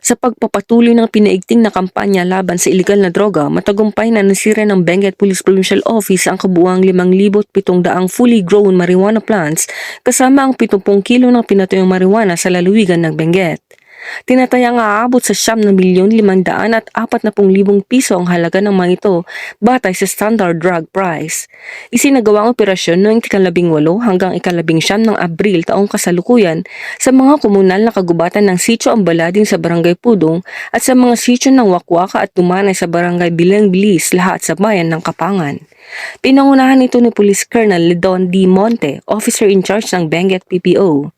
Sa pagpapatuloy ng pinaigting na kampanya laban sa ilegal na droga, matagumpay na nasira ng Benguet Police Provincial Office ang kabuuang 5,700 fully grown marijuana plants kasama ang 70 kilo ng pinatuyong marijuana sa lalawigan ng Benguet. Tinatayang aabot sa 9,540,000 piso ang halaga ng mga ito batay sa standard drug price. Isinagawa ang operasyon noong ika-18 hanggang ika-19 ng Abril taong kasalukuyan sa mga komunal na kagubatan ng Sitio Ambalading sa Barangay Pudong at sa mga sitio ng Wakwaka at Tumanay sa Barangay Bilang-Bilis lahat sa bayan ng Kapangan. Pinangunahan ito ni Police Colonel Ledon D. Monte, officer in charge ng Benguet PPO.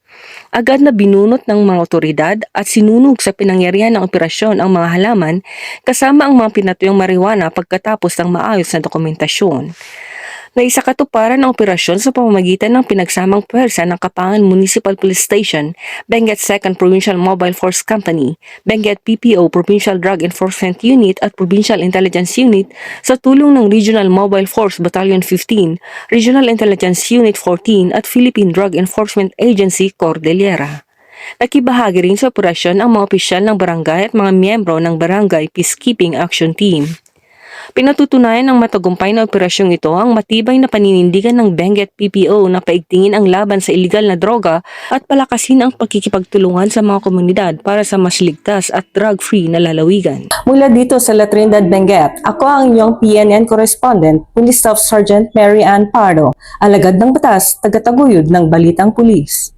Agad na binunot ng mga otoridad at sinunog sa pinangyarihan ng operasyon ang mga halaman kasama ang mga pinatuyong marijuana pagkatapos ng maayos na dokumentasyon. Naisakatuparan ang operasyon sa pamamagitan ng pinagsamang puwersa ng Kapangan Municipal Police Station, Benguet 2nd Provincial Mobile Force Company, Benguet PPO Provincial Drug Enforcement Unit at Provincial Intelligence Unit sa tulong ng Regional Mobile Force Battalion 15, Regional Intelligence Unit 14 at Philippine Drug Enforcement Agency Cordillera. Nakibahagi rin sa operasyon ang mga opisyal ng barangay at mga miyembro ng Barangay Peacekeeping Action Team. Pinatutunayan ng matagumpay na operasyong ito ang matibay na paninindigan ng Benguet PPO na paigtingin ang laban sa iligal na droga at palakasin ang pagkikipagtulungan sa mga komunidad para sa mas ligtas at drug-free na lalawigan. Mula dito sa La Trinidad, Benguet, ako ang inyong PNN correspondent, Police Staff Sergeant Mary Ann Pardo, alagad ng batas, tagataguyod ng Balitang Pulis.